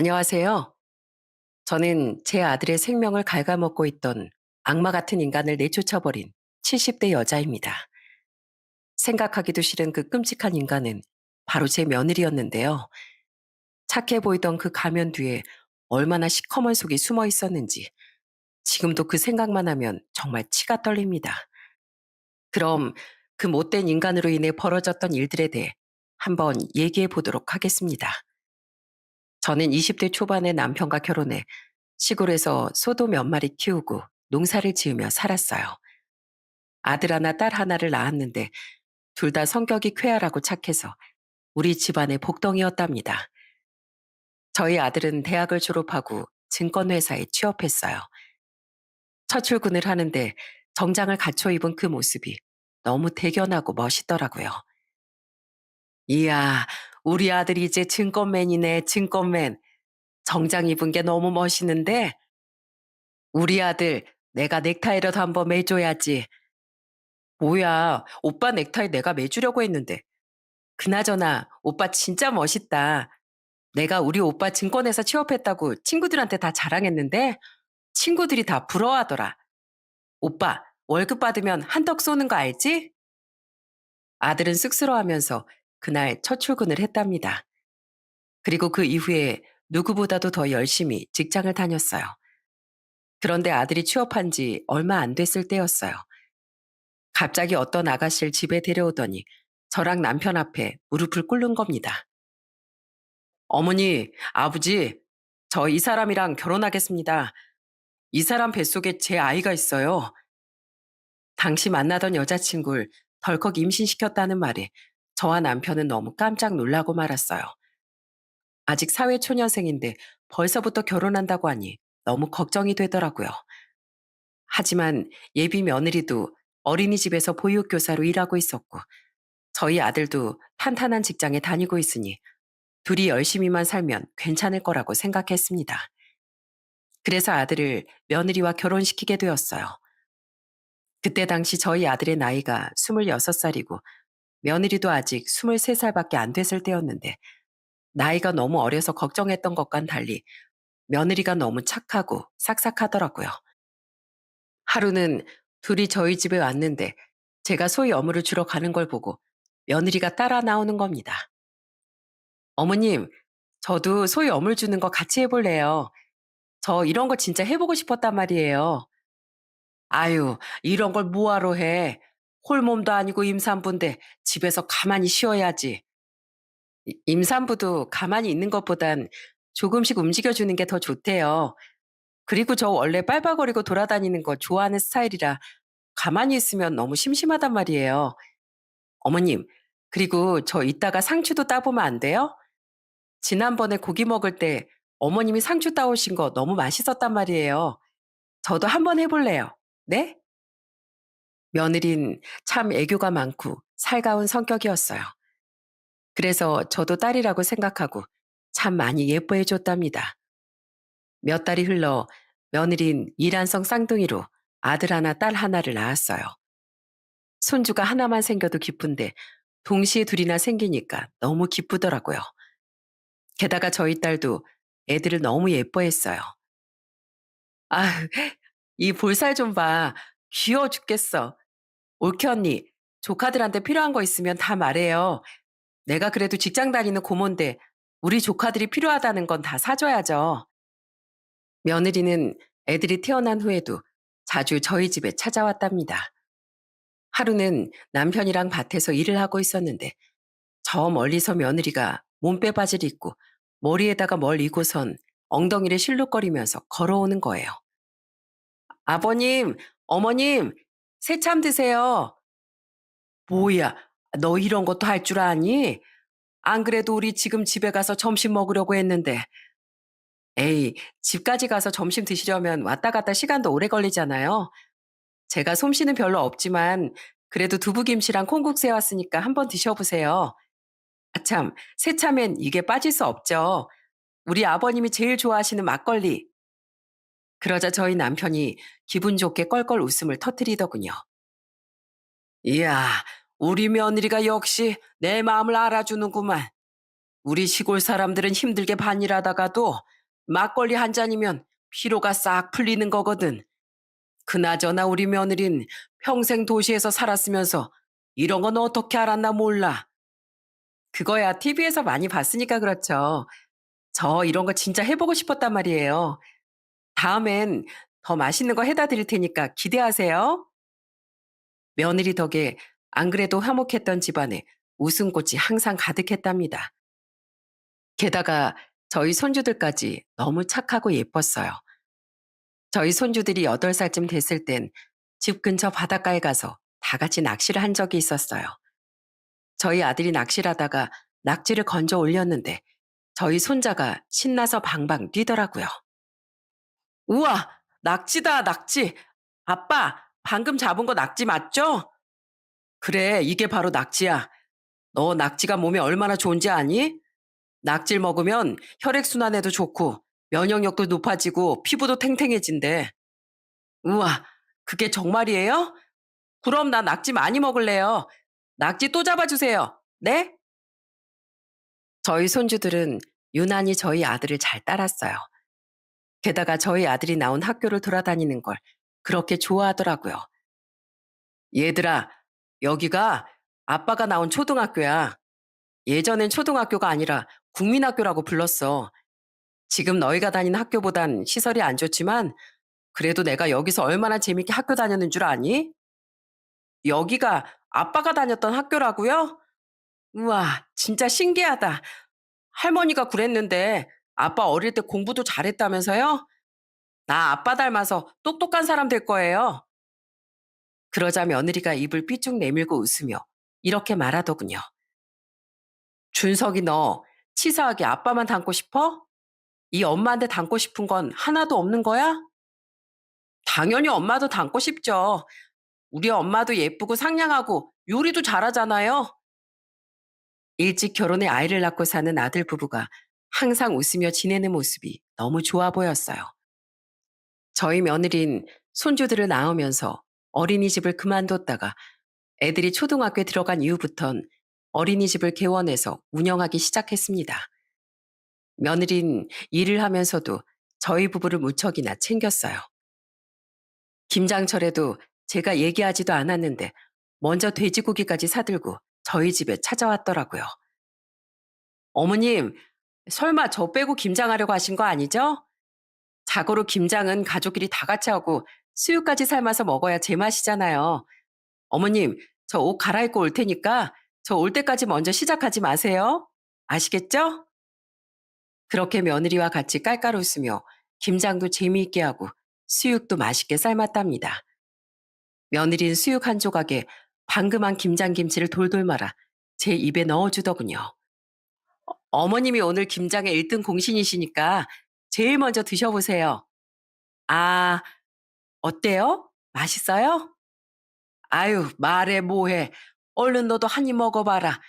안녕하세요. 저는 제 아들의 생명을 갉아먹고 있던 악마 같은 인간을 내쫓아버린 70대 여자입니다. 생각하기도 싫은 그 끔찍한 인간은 바로 제 며느리였는데요. 착해 보이던 그 가면 뒤에 얼마나 시커먼 속이 숨어 있었는지 지금도 그 생각만 하면 정말 치가 떨립니다. 그럼 그 못된 인간으로 인해 벌어졌던 일들에 대해 한번 얘기해 보도록 하겠습니다. 저는 20대 초반에 남편과 결혼해 시골에서 소도 몇 마리 키우고 농사를 지으며 살았어요. 아들 하나, 딸 하나를 낳았는데 둘 다 성격이 쾌활하고 착해서 우리 집안의 복덩이였답니다. 저희 아들은 대학을 졸업하고 증권회사에 취업했어요. 첫 출근을 하는데 정장을 갖춰 입은 그 모습이 너무 대견하고 멋있더라고요. 이야, 우리 아들이 이제 증권맨이네, 증권맨. 정장 입은 게 너무 멋있는데 우리 아들 내가 넥타이라도 한번 매줘야지. 뭐야, 오빠 넥타이 내가 매주려고 했는데. 그나저나 오빠 진짜 멋있다. 내가 우리 오빠 증권회사 취업했다고 친구들한테 다 자랑했는데 친구들이 다 부러워하더라. 오빠 월급 받으면 한턱 쏘는 거 알지? 아들은 쑥스러워하면서 그날 첫 출근을 했답니다. 그리고 그 이후에 누구보다도 더 열심히 직장을 다녔어요. 그런데 아들이 취업한 지 얼마 안 됐을 때였어요. 갑자기 어떤 아가씨를 집에 데려오더니 저랑 남편 앞에 무릎을 꿇는 겁니다. 어머니, 아버지, 저 이 사람이랑 결혼하겠습니다. 이 사람 뱃속에 제 아이가 있어요. 당시 만나던 여자친구를 덜컥 임신시켰다는 말에 저와 남편은 너무 깜짝 놀라고 말았어요. 아직 사회초년생인데 벌써부터 결혼한다고 하니 너무 걱정이 되더라고요. 하지만 예비 며느리도 어린이집에서 보육교사로 일하고 있었고 저희 아들도 탄탄한 직장에 다니고 있으니 둘이 열심히만 살면 괜찮을 거라고 생각했습니다. 그래서 아들을 며느리와 결혼시키게 되었어요. 그때 당시 저희 아들의 나이가 26살이고 며느리도 아직 23살밖에 안 됐을 때였는데 나이가 너무 어려서 걱정했던 것과는 달리 며느리가 너무 착하고 싹싹하더라고요. 하루는 둘이 저희 집에 왔는데 제가 소위 어물을 주러 가는 걸 보고 며느리가 따라 나오는 겁니다. 어머님, 저도 소위 어물 주는 거 같이 해볼래요. 저 이런 거 진짜 해보고 싶었단 말이에요. 아유, 이런 걸 뭐하러 해. 홀몸도 아니고 임산부인데 집에서 가만히 쉬어야지. 임산부도 가만히 있는 것보단 조금씩 움직여주는 게 더 좋대요. 그리고 저 원래 빨빨거리고 돌아다니는 거 좋아하는 스타일이라 가만히 있으면 너무 심심하단 말이에요. 어머님, 그리고 저 이따가 상추도 따보면 안 돼요? 지난번에 고기 먹을 때 어머님이 상추 따오신 거 너무 맛있었단 말이에요. 저도 한번 해볼래요. 네? 며느린 참 애교가 많고 살가운 성격이었어요. 그래서 저도 딸이라고 생각하고 참 많이 예뻐해 줬답니다. 몇 달이 흘러 며느린 이란성 쌍둥이로 아들 하나 딸 하나를 낳았어요. 손주가 하나만 생겨도 기쁜데 동시에 둘이나 생기니까 너무 기쁘더라고요. 게다가 저희 딸도 애들을 너무 예뻐했어요. 아, 이 볼살 좀 봐. 귀여워 죽겠어. 올케 언니, 조카들한테 필요한 거 있으면 다 말해요. 내가 그래도 직장 다니는 고모인데 우리 조카들이 필요하다는 건 다 사줘야죠. 며느리는 애들이 태어난 후에도 자주 저희 집에 찾아왔답니다. 하루는 남편이랑 밭에서 일을 하고 있었는데 저 멀리서 며느리가 몸빼 바지를 입고 머리에다가 뭘 이고선 엉덩이를 실룩거리면서 걸어오는 거예요. 아버님, 어머님, 새참 드세요. 뭐야, 너 이런 것도 할 줄 아니? 안 그래도 우리 지금 집에 가서 점심 먹으려고 했는데. 에이, 집까지 가서 점심 드시려면 왔다 갔다 시간도 오래 걸리잖아요. 제가 솜씨는 별로 없지만 그래도 두부김치랑 콩국수 해왔으니까 한번 드셔보세요. 아참, 새참엔 이게 빠질 수 없죠. 우리 아버님이 제일 좋아하시는 막걸리. 그러자 저희 남편이 기분 좋게 껄껄 웃음을 터뜨리더군요. 이야, 우리 며느리가 역시 내 마음을 알아주는구만. 우리 시골 사람들은 힘들게 반일하다가도 막걸리 한 잔이면 피로가 싹 풀리는 거거든. 그나저나 우리 며느린 평생 도시에서 살았으면서 이런 건 어떻게 알았나 몰라. 그거야 TV에서 많이 봤으니까 그렇죠. 저 이런 거 진짜 해보고 싶었단 말이에요. 다음엔 더 맛있는 거 해다 드릴 테니까 기대하세요. 며느리 덕에 안 그래도 화목했던 집안에 웃음꽃이 항상 가득했답니다. 게다가 저희 손주들까지 너무 착하고 예뻤어요. 저희 손주들이 8살쯤 됐을 땐 집 근처 바닷가에 가서 다 같이 낚시를 한 적이 있었어요. 저희 아들이 낚시를 하다가 낙지를 건져 올렸는데 저희 손자가 신나서 방방 뛰더라고요. 우와, 낙지다, 낙지. 아빠, 방금 잡은 거 낙지 맞죠? 그래, 이게 바로 낙지야. 너 낙지가 몸에 얼마나 좋은지 아니? 낙지를 먹으면 혈액순환에도 좋고 면역력도 높아지고 피부도 탱탱해진대. 우와, 그게 정말이에요? 그럼 나 낙지 많이 먹을래요. 낙지 또 잡아주세요. 네? 저희 손주들은 유난히 저희 아들을 잘 따랐어요. 게다가 저희 아들이 나온 학교를 돌아다니는 걸 그렇게 좋아하더라고요. 얘들아, 여기가 아빠가 나온 초등학교야. 예전엔 초등학교가 아니라 국민학교라고 불렀어. 지금 너희가 다니는 학교보단 시설이 안 좋지만 그래도 내가 여기서 얼마나 재밌게 학교 다녔는 줄 아니? 여기가 아빠가 다녔던 학교라고요? 우와, 진짜 신기하다. 할머니가 그랬는데 아빠 어릴 때 공부도 잘했다면서요? 나 아빠 닮아서 똑똑한 사람 될 거예요. 그러자 며느리가 입을 삐쭉 내밀고 웃으며 이렇게 말하더군요. 준석이 너 치사하게 아빠만 닮고 싶어? 이 엄마한테 닮고 싶은 건 하나도 없는 거야? 당연히 엄마도 닮고 싶죠. 우리 엄마도 예쁘고 상냥하고 요리도 잘하잖아요. 일찍 결혼해 아이를 낳고 사는 아들 부부가 항상 웃으며 지내는 모습이 너무 좋아 보였어요. 저희 며느린 손주들을 낳으면서 어린이집을 그만뒀다가 애들이 초등학교에 들어간 이후부턴 어린이집을 개원해서 운영하기 시작했습니다. 며느린 일을 하면서도 저희 부부를 무척이나 챙겼어요. 김장철에도 제가 얘기하지도 않았는데 먼저 돼지고기까지 사들고 저희 집에 찾아왔더라고요. 어머님, 설마 저 빼고 김장하려고 하신 거 아니죠? 자고로 김장은 가족끼리 다 같이 하고 수육까지 삶아서 먹어야 제맛이잖아요. 어머님, 저 옷 갈아입고 올 테니까 저 올 때까지 먼저 시작하지 마세요. 아시겠죠? 그렇게 며느리와 같이 깔깔 웃으며 김장도 재미있게 하고 수육도 맛있게 삶았답니다. 며느리는 수육 한 조각에 방금 한 김장김치를 돌돌 말아 제 입에 넣어주더군요. 어머님이 오늘 김장의 1등 공신이시니까 제일 먼저 드셔보세요. 아, 어때요? 맛있어요? 아유, 말해 뭐해. 얼른 너도 한 입 먹어봐라.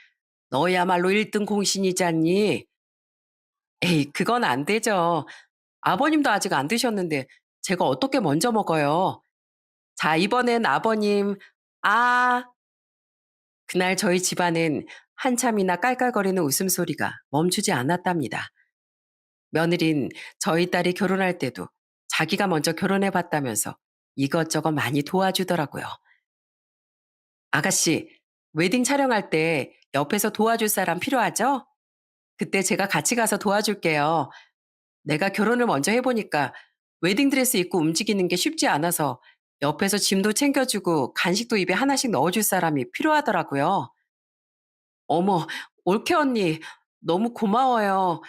너야말로 1등 공신이잖니. 에이, 그건 안 되죠. 아버님도 아직 안 드셨는데 제가 어떻게 먼저 먹어요. 자, 이번엔 아버님. 아, 그날 저희 집안엔 한참이나 깔깔거리는 웃음소리가 멈추지 않았답니다. 며느린 저희 딸이 결혼할 때도 자기가 먼저 결혼해 봤다면서 이것저것 많이 도와주더라고요. 아가씨, 웨딩 촬영할 때 옆에서 도와줄 사람 필요하죠? 그때 제가 같이 가서 도와줄게요. 내가 결혼을 먼저 해보니까 웨딩드레스 입고 움직이는 게 쉽지 않아서 옆에서 짐도 챙겨주고 간식도 입에 하나씩 넣어줄 사람이 필요하더라고요. 어머, 올케 언니, 너무 고마워요.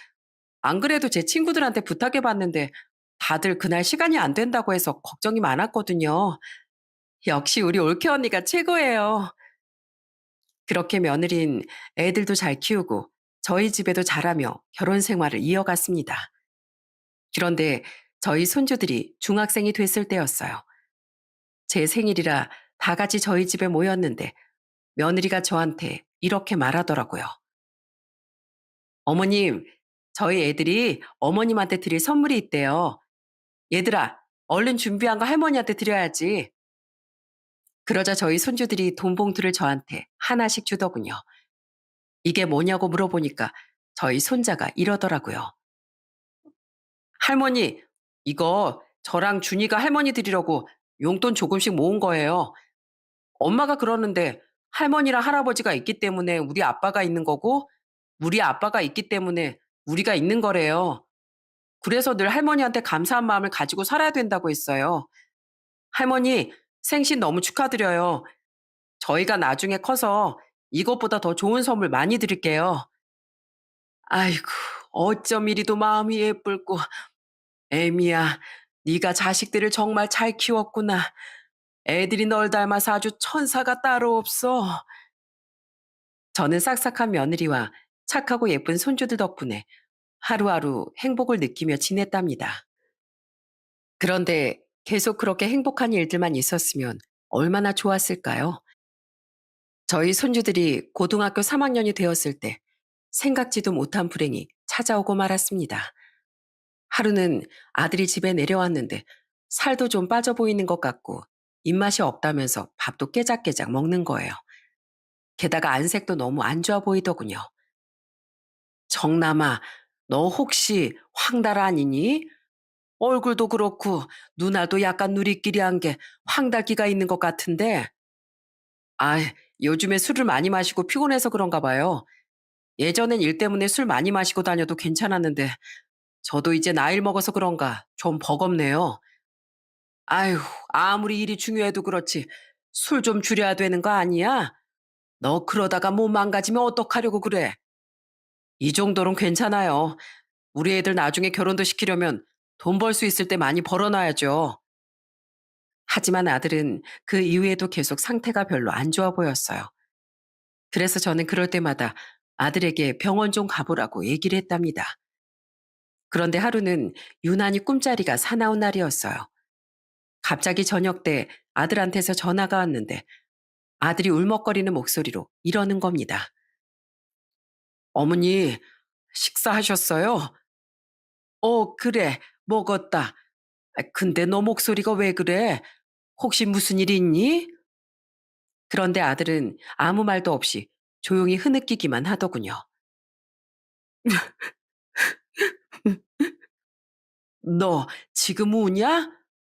안 그래도 제 친구들한테 부탁해봤는데 다들 그날 시간이 안 된다고 해서 걱정이 많았거든요. 역시 우리 올케 언니가 최고예요. 그렇게 며느린 애들도 잘 키우고 저희 집에도 잘하며 결혼 생활을 이어갔습니다. 그런데 저희 손주들이 중학생이 됐을 때였어요. 제 생일이라 다 같이 저희 집에 모였는데 며느리가 저한테 이렇게 말하더라고요. 어머님, 저희 애들이 어머님한테 드릴 선물이 있대요. 얘들아, 얼른 준비한 거 할머니한테 드려야지. 그러자 저희 손주들이 돈 봉투를 저한테 하나씩 주더군요. 이게 뭐냐고 물어보니까 저희 손자가 이러더라고요. 할머니, 이거 저랑 준이가 할머니 드리려고 용돈 조금씩 모은 거예요. 엄마가 그러는데 할머니랑 할아버지가 있기 때문에 우리 아빠가 있는 거고 우리 아빠가 있기 때문에 우리가 있는 거래요. 그래서 늘 할머니한테 감사한 마음을 가지고 살아야 된다고 했어요. 할머니, 생신 너무 축하드려요. 저희가 나중에 커서 이것보다 더 좋은 선물 많이 드릴게요. 아이고, 어쩜 이리도 마음이 예쁠꼬. 애미야, 네가 자식들을 정말 잘 키웠구나. 애들이 널 닮아서 아주 천사가 따로 없어. 저는 싹싹한 며느리와 착하고 예쁜 손주들 덕분에 하루하루 행복을 느끼며 지냈답니다. 그런데 계속 그렇게 행복한 일들만 있었으면 얼마나 좋았을까요? 저희 손주들이 고등학교 3학년이 되었을 때 생각지도 못한 불행이 찾아오고 말았습니다. 하루는 아들이 집에 내려왔는데 살도 좀 빠져 보이는 것 같고 입맛이 없다면서 밥도 깨작깨작 먹는 거예요. 게다가 안색도 너무 안 좋아 보이더군요. 정남아, 너 혹시 황달 아니니? 얼굴도 그렇고 눈알도 약간 누리끼리한 게 황달기가 있는 것 같은데. 아, 요즘에 술을 많이 마시고 피곤해서 그런가 봐요. 예전엔 일 때문에 술 많이 마시고 다녀도 괜찮았는데 저도 이제 나이를 먹어서 그런가 좀 버겁네요. 아휴, 아무리 일이 중요해도 그렇지 술 좀 줄여야 되는 거 아니야? 너 그러다가 몸 망가지면 어떡하려고 그래? 이 정도는 괜찮아요. 우리 애들 나중에 결혼도 시키려면 돈 벌 수 있을 때 많이 벌어놔야죠. 하지만 아들은 그 이후에도 계속 상태가 별로 안 좋아 보였어요. 그래서 저는 그럴 때마다 아들에게 병원 좀 가보라고 얘기를 했답니다. 그런데 하루는 유난히 꿈자리가 사나운 날이었어요. 갑자기 저녁 때 아들한테서 전화가 왔는데 아들이 울먹거리는 목소리로 이러는 겁니다. 어머니, 식사하셨어요? 그래, 먹었다. 근데 너 목소리가 왜 그래? 혹시 무슨 일 있니? 그런데 아들은 아무 말도 없이 조용히 흐느끼기만 하더군요. 너 지금 우냐?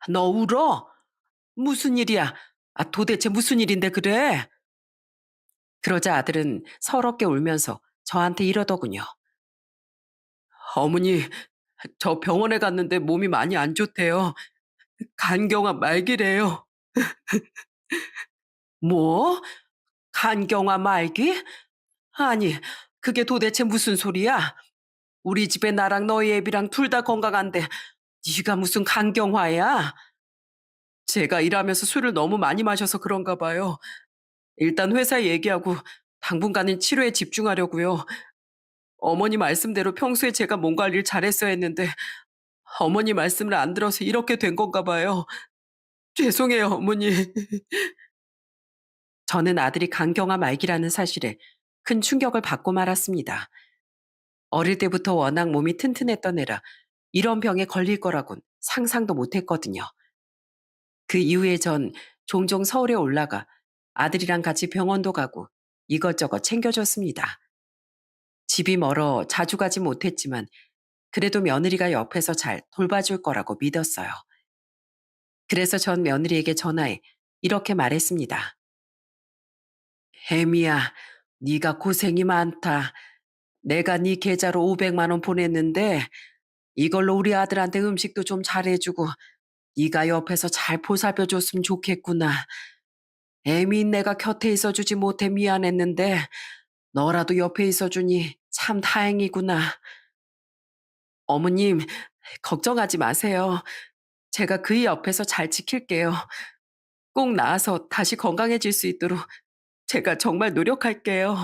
너 울어? 무슨 일이야? 도대체 무슨 일인데 그래? 그러자 아들은 서럽게 울면서 저한테 이러더군요. 어머니, 저 병원에 갔는데 몸이 많이 안 좋대요. 간경화 말기래요. 뭐? 간경화 말기? 아니, 그게 도대체 무슨 소리야? 우리 집에 나랑 너희 애비랑 둘 다 건강한데 네가 무슨 간경화야? 제가 일하면서 술을 너무 많이 마셔서 그런가 봐요. 일단 회사에 얘기하고 당분간은 치료에 집중하려고요. 어머니 말씀대로 평소에 제가 몸 관리를 잘했어야 했는데 어머니 말씀을 안 들어서 이렇게 된 건가 봐요. 죄송해요, 어머니. 저는 아들이 간경화 말기라는 사실에 큰 충격을 받고 말았습니다. 어릴 때부터 워낙 몸이 튼튼했던 애라 이런 병에 걸릴 거라곤 상상도 못 했거든요. 그 이후에 전 종종 서울에 올라가 아들이랑 같이 병원도 가고 이것저것 챙겨줬습니다. 집이 멀어 자주 가지 못했지만 그래도 며느리가 옆에서 잘 돌봐줄 거라고 믿었어요. 그래서 전 며느리에게 전화해 이렇게 말했습니다. 혜미야, 네가 고생이 많다. 내가 네 계좌로 500만 원 보냈는데 이걸로 우리 아들한테 음식도 좀 잘해주고 네가 옆에서 잘 보살펴줬으면 좋겠구나. 애미 내가 곁에 있어주지 못해 미안했는데 너라도 옆에 있어주니 참 다행이구나. 어머님, 걱정하지 마세요. 제가 그이 옆에서 잘 지킬게요. 꼭 나아서 다시 건강해질 수 있도록 제가 정말 노력할게요.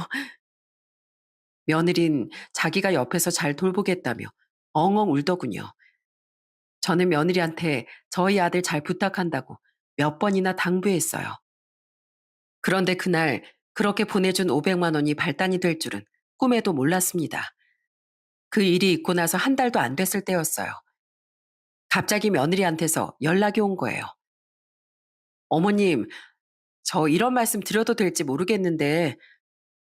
며느린 자기가 옆에서 잘 돌보겠다며 엉엉 울더군요. 저는 며느리한테 저희 아들 잘 부탁한다고 몇 번이나 당부했어요. 그런데 그날 그렇게 보내준 500만 원이 발단이 될 줄은 꿈에도 몰랐습니다. 그 일이 있고 나서 한 달도 안 됐을 때였어요. 갑자기 며느리한테서 연락이 온 거예요. 어머님, 저 이런 말씀 드려도 될지 모르겠는데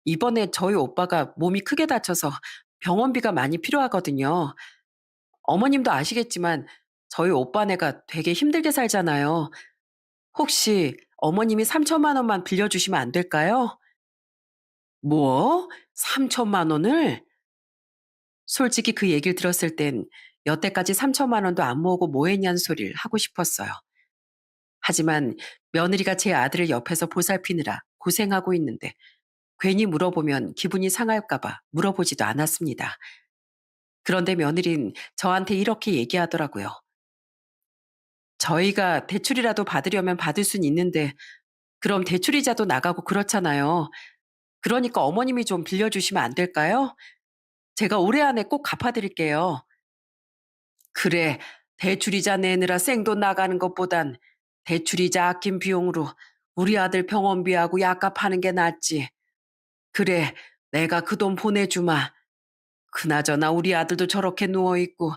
이번에 저희 오빠가 몸이 크게 다쳐서 병원비가 많이 필요하거든요. 어머님도 아시겠지만 저희 오빠네가 되게 힘들게 살잖아요. 혹시 어머님이 3천만 원만 빌려주시면 안 될까요? 뭐? 3천만 원을? 솔직히 그 얘기를 들었을 땐 여태까지 3천만 원도 안 모으고 뭐 했냐는 소리를 하고 싶었어요. 하지만 며느리가 제 아들을 옆에서 보살피느라 고생하고 있는데 괜히 물어보면 기분이 상할까봐 물어보지도 않았습니다. 그런데 며느린 저한테 이렇게 얘기하더라고요. 저희가 대출이라도 받으려면 받을 순 있는데 그럼 대출이자도 나가고 그렇잖아요. 그러니까 어머님이 좀 빌려주시면 안 될까요? 제가 올해 안에 꼭 갚아드릴게요. 그래, 대출이자 내느라 생돈 나가는 것보단 대출이자 아낀 비용으로 우리 아들 병원비하고 약값 하는 게 낫지. 그래, 내가 그 돈 보내주마. 그나저나 우리 아들도 저렇게 누워있고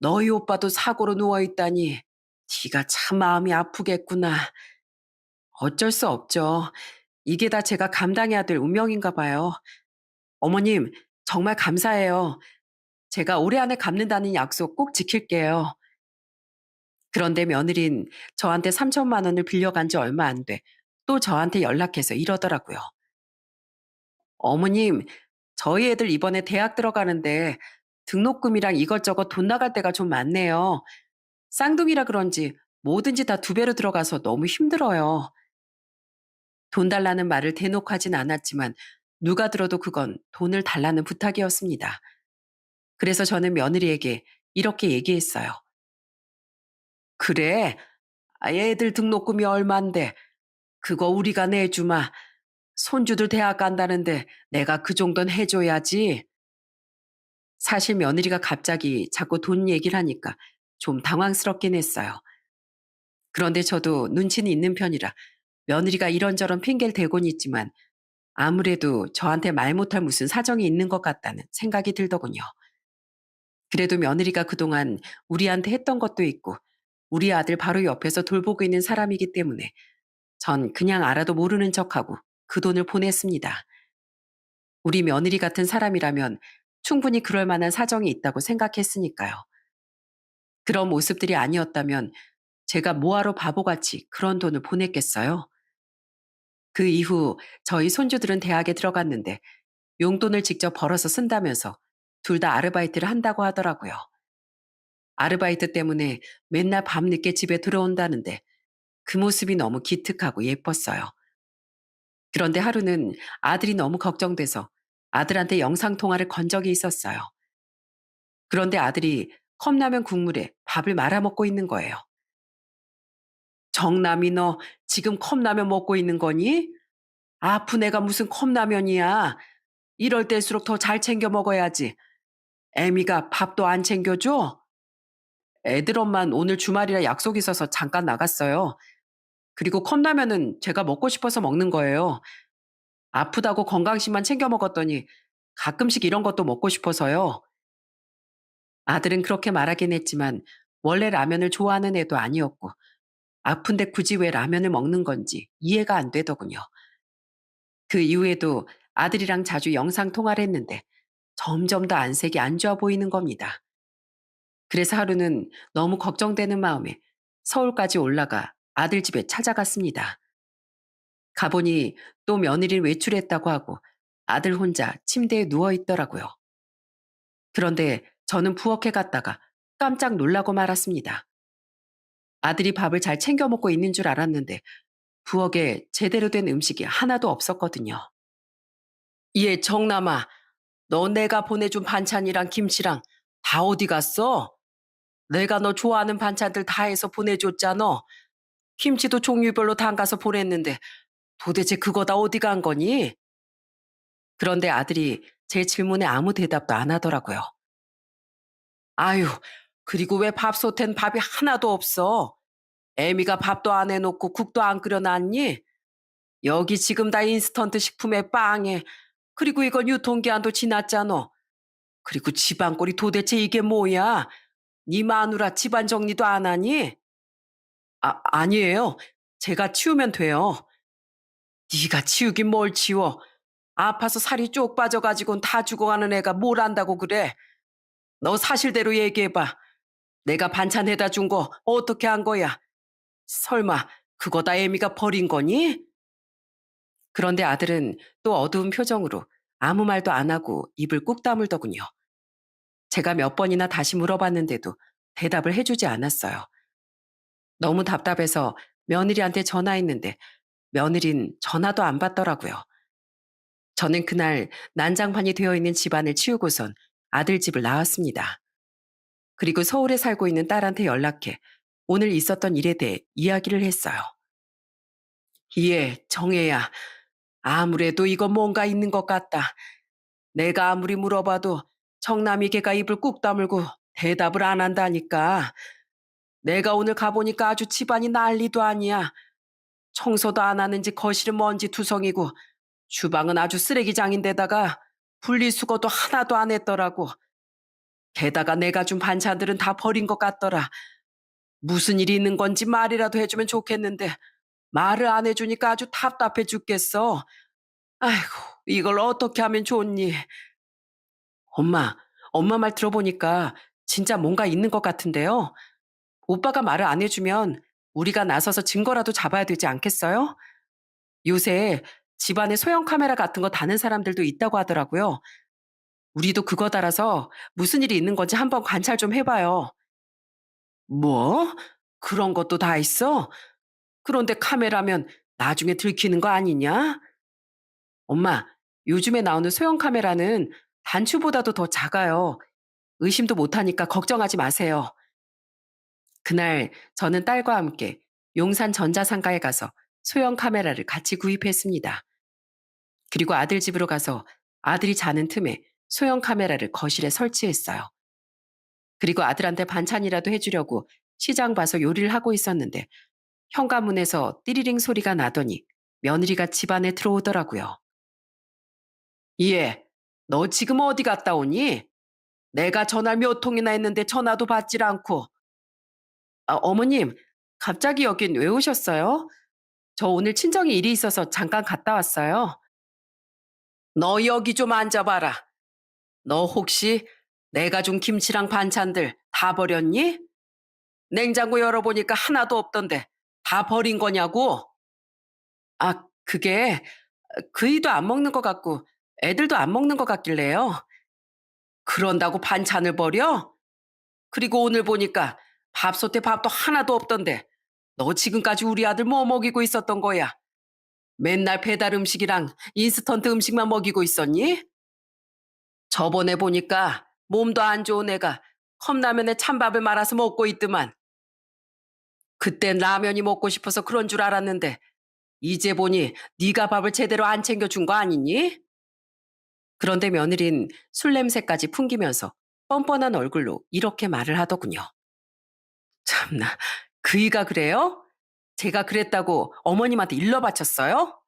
너희 오빠도 사고로 누워있다니 네가 참 마음이 아프겠구나. 어쩔 수 없죠. 이게 다 제가 감당해야 될 운명인가 봐요. 어머님, 정말 감사해요. 제가 올해 안에 갚는다는 약속 꼭 지킬게요. 그런데 며느린 저한테 3천만 원을 빌려간 지 얼마 안 돼. 또 저한테 연락해서 이러더라고요. 어머님, 저희 애들 이번에 대학 들어가는데 등록금이랑 이것저것 돈 나갈 때가 좀 많네요. 쌍둥이라 그런지 뭐든지 다 두 배로 들어가서 너무 힘들어요. 돈 달라는 말을 대놓고 하진 않았지만 누가 들어도 그건 돈을 달라는 부탁이었습니다. 그래서 저는 며느리에게 이렇게 얘기했어요. 그래, 애들 등록금이 얼만데 그거 우리가 내주마. 손주들 대학 간다는데 내가 그 정도는 해줘야지. 사실 며느리가 갑자기 자꾸 돈 얘기를 하니까 좀 당황스럽긴 했어요. 그런데 저도 눈치는 있는 편이라 며느리가 이런저런 핑계를 대곤 있지만 아무래도 저한테 말 못할 무슨 사정이 있는 것 같다는 생각이 들더군요. 그래도 며느리가 그동안 우리한테 했던 것도 있고 우리 아들 바로 옆에서 돌보고 있는 사람이기 때문에 전 그냥 알아도 모르는 척하고 그 돈을 보냈습니다. 우리 며느리 같은 사람이라면 충분히 그럴 만한 사정이 있다고 생각했으니까요. 그런 모습들이 아니었다면 제가 뭐하러 바보같이 그런 돈을 보냈겠어요? 그 이후 저희 손주들은 대학에 들어갔는데 용돈을 직접 벌어서 쓴다면서 둘 다 아르바이트를 한다고 하더라고요. 아르바이트 때문에 맨날 밤늦게 집에 들어온다는데 그 모습이 너무 기특하고 예뻤어요. 그런데 하루는 아들이 너무 걱정돼서 아들한테 영상통화를 건 적이 있었어요. 그런데 아들이 컵라면 국물에 밥을 말아먹고 있는 거예요. 정남이 너 지금 컵라면 먹고 있는 거니? 아픈 애가 무슨 컵라면이야. 이럴 때일수록 더 잘 챙겨 먹어야지. 애미가 밥도 안 챙겨줘? 애들 엄만 오늘 주말이라 약속 있어서 잠깐 나갔어요. 그리고 컵라면은 제가 먹고 싶어서 먹는 거예요. 아프다고 건강식만 챙겨 먹었더니 가끔씩 이런 것도 먹고 싶어서요. 아들은 그렇게 말하긴 했지만 원래 라면을 좋아하는 애도 아니었고 아픈데 굳이 왜 라면을 먹는 건지 이해가 안 되더군요. 그 이후에도 아들이랑 자주 영상 통화를 했는데 점점 더 안색이 안 좋아 보이는 겁니다. 그래서 하루는 너무 걱정되는 마음에 서울까지 올라가 아들 집에 찾아갔습니다. 가보니 또 며느리를 외출했다고 하고 아들 혼자 침대에 누워 있더라고요. 그런데 저는 부엌에 갔다가 깜짝 놀라고 말았습니다. 아들이 밥을 잘 챙겨 먹고 있는 줄 알았는데 부엌에 제대로 된 음식이 하나도 없었거든요. 얘 정남아, 너 내가 보내준 반찬이랑 김치랑 다 어디 갔어? 내가 너 좋아하는 반찬들 다 해서 보내줬잖아. 김치도 종류별로 담가서 보냈는데 도대체 그거 다 어디 간 거니? 그런데 아들이 제 질문에 아무 대답도 안 하더라고요. 아유, 그리고 왜 밥솥엔 밥이 하나도 없어? 애미가 밥도 안 해놓고 국도 안 끓여놨니? 여기 지금 다 인스턴트 식품에 빵에 그리고 이건 유통기한도 지났잖아. 그리고 집안꼴이 도대체 이게 뭐야? 네 마누라 집안 정리도 안 하니? 아니에요. 제가 치우면 돼요. 네가 치우긴 뭘 치워. 아파서 살이 쪽 빠져가지고는 다 죽어가는 애가 뭘 안다고 그래. 너 사실대로 얘기해봐. 내가 반찬 해다 준 거 어떻게 한 거야? 설마 그거 다 애미가 버린 거니? 그런데 아들은 또 어두운 표정으로 아무 말도 안 하고 입을 꾹 다물더군요. 제가 몇 번이나 다시 물어봤는데도 대답을 해주지 않았어요. 너무 답답해서 며느리한테 전화했는데 며느린 전화도 안 받더라고요. 저는 그날 난장판이 되어 있는 집안을 치우고선 아들 집을 나왔습니다. 그리고 서울에 살고 있는 딸한테 연락해 오늘 있었던 일에 대해 이야기를 했어요. 예, 정혜야. 아무래도 이거 뭔가 있는 것 같다. 내가 아무리 물어봐도 정남이 걔가 입을 꾹 다물고 대답을 안 한다니까. 내가 오늘 가보니까 아주 집안이 난리도 아니야. 청소도 안 하는지 거실은 먼지 투성이고 주방은 아주 쓰레기장인데다가 분리수거도 하나도 안 했더라고. 게다가 내가 준 반찬들은 다 버린 것 같더라. 무슨 일이 있는 건지 말이라도 해주면 좋겠는데 말을 안 해주니까 아주 답답해 죽겠어. 아이고, 이걸 어떻게 하면 좋니? 엄마, 엄마 말 들어보니까 진짜 뭔가 있는 것 같은데요. 오빠가 말을 안 해주면 우리가 나서서 증거라도 잡아야 되지 않겠어요? 요새 집안에 소형 카메라 같은 거 다는 사람들도 있다고 하더라고요. 우리도 그거 달아서 무슨 일이 있는 건지 한번 관찰 좀 해봐요. 뭐? 그런 것도 다 있어? 그런데 카메라면 나중에 들키는 거 아니냐? 엄마, 요즘에 나오는 소형 카메라는 단추보다도 더 작아요. 의심도 못하니까 걱정하지 마세요. 그날 저는 딸과 함께 용산 전자상가에 가서 소형 카메라를 같이 구입했습니다. 그리고 아들 집으로 가서 아들이 자는 틈에 소형 카메라를 거실에 설치했어요. 그리고 아들한테 반찬이라도 해주려고 시장 봐서 요리를 하고 있었는데 현관문에서 띠리링 소리가 나더니 며느리가 집 안에 들어오더라고요. 예, 너 지금 어디 갔다 오니? 내가 전화 몇 통이나 했는데 전화도 받질 않고. 아, 어머님, 갑자기 여긴 왜 오셨어요? 저 오늘 친정에 일이 있어서 잠깐 갔다 왔어요. 너 여기 좀 앉아봐라. 너 혹시 내가 준 김치랑 반찬들 다 버렸니? 냉장고 열어보니까 하나도 없던데 다 버린 거냐고? 아, 그게 그이도 안 먹는 것 같고 애들도 안 먹는 것 같길래요. 그런다고 반찬을 버려? 그리고 오늘 보니까 밥솥에 밥도 하나도 없던데 너 지금까지 우리 아들 뭐 먹이고 있었던 거야? 맨날 배달 음식이랑 인스턴트 음식만 먹이고 있었니? 저번에 보니까 몸도 안 좋은 애가 컵라면에 찬밥을 말아서 먹고 있더만. 그땐 라면이 먹고 싶어서 그런 줄 알았는데 이제 보니 네가 밥을 제대로 안 챙겨준 거 아니니? 그런데 며느린 술 냄새까지 풍기면서 뻔뻔한 얼굴로 이렇게 말을 하더군요. 참나, 그이가 그래요? 제가 그랬다고 어머님한테 일러 바쳤어요?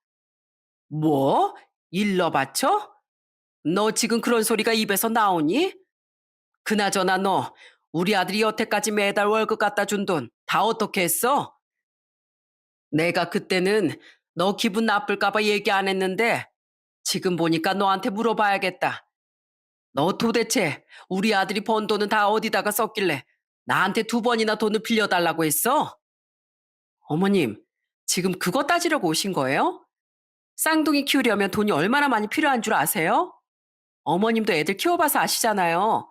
뭐? 일러 바쳐? 너 지금 그런 소리가 입에서 나오니? 그나저나 너 우리 아들이 여태까지 매달 월급 갖다 준 돈 다 어떻게 했어? 내가 그때는 너 기분 나쁠까 봐 얘기 안 했는데 지금 보니까 너한테 물어봐야겠다. 너 도대체 우리 아들이 번 돈은 다 어디다가 썼길래 나한테 두 번이나 돈을 빌려달라고 했어? 어머님, 지금 그거 따지려고 오신 거예요? 쌍둥이 키우려면 돈이 얼마나 많이 필요한 줄 아세요? 어머님도 애들 키워봐서 아시잖아요.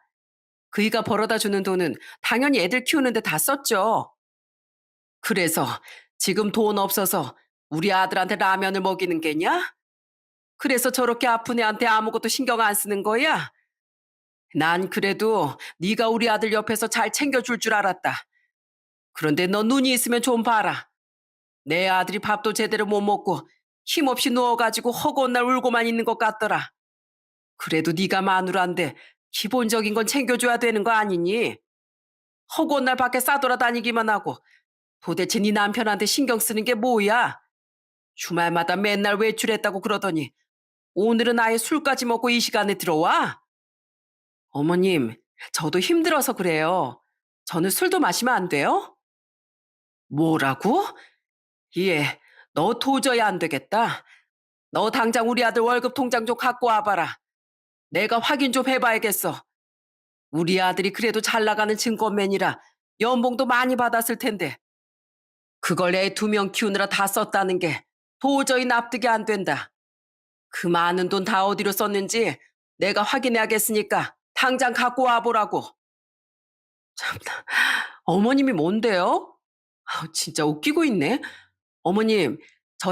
그이가 벌어다 주는 돈은 당연히 애들 키우는데 다 썼죠. 그래서 지금 돈 없어서 우리 아들한테 라면을 먹이는 게냐? 그래서 저렇게 아픈 애한테 아무것도 신경 안 쓰는 거야? 난 그래도 네가 우리 아들 옆에서 잘 챙겨줄 줄 알았다. 그런데 너 눈이 있으면 좀 봐라. 내 아들이 밥도 제대로 못 먹고 힘없이 누워가지고 허구한 날 울고만 있는 것 같더라. 그래도 네가 마누라인데 기본적인 건 챙겨줘야 되는 거 아니니? 허구한 날 밖에 싸돌아다니기만 하고 도대체 네 남편한테 신경 쓰는 게 뭐야? 주말마다 맨날 외출했다고 그러더니 오늘은 아예 술까지 먹고 이 시간에 들어와? 어머님, 저도 힘들어서 그래요. 저는 술도 마시면 안 돼요? 뭐라고? 예, 너 도저히 안 되겠다. 너 당장 우리 아들 월급 통장 좀 갖고 와봐라. 내가 확인 좀 해봐야겠어. 우리 아들이 그래도 잘 나가는 증권맨이라 연봉도 많이 받았을 텐데 그걸 애 2명 키우느라 다 썼다는 게 도저히 납득이 안 된다. 그 많은 돈 다 어디로 썼는지 내가 확인해야겠으니까 당장 갖고 와보라고. 참나, 어머님이 뭔데요? 진짜 웃기고 있네. 어머님,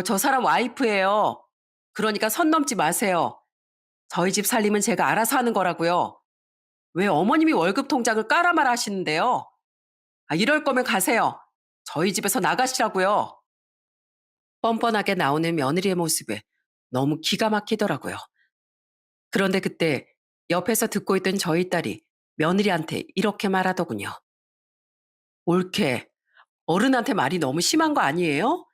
저 사람 와이프예요. 그러니까 선 넘지 마세요. 저희 집 살림은 제가 알아서 하는 거라고요. 왜 어머님이 월급 통장을 깔아말 하시는데요? 이럴 거면 가세요. 저희 집에서 나가시라고요. 뻔뻔하게 나오는 며느리의 모습에 너무 기가 막히더라고요. 그런데 그때 옆에서 듣고 있던 저희 딸이 며느리한테 이렇게 말하더군요. 옳게, 어른한테 말이 너무 심한 거 아니에요?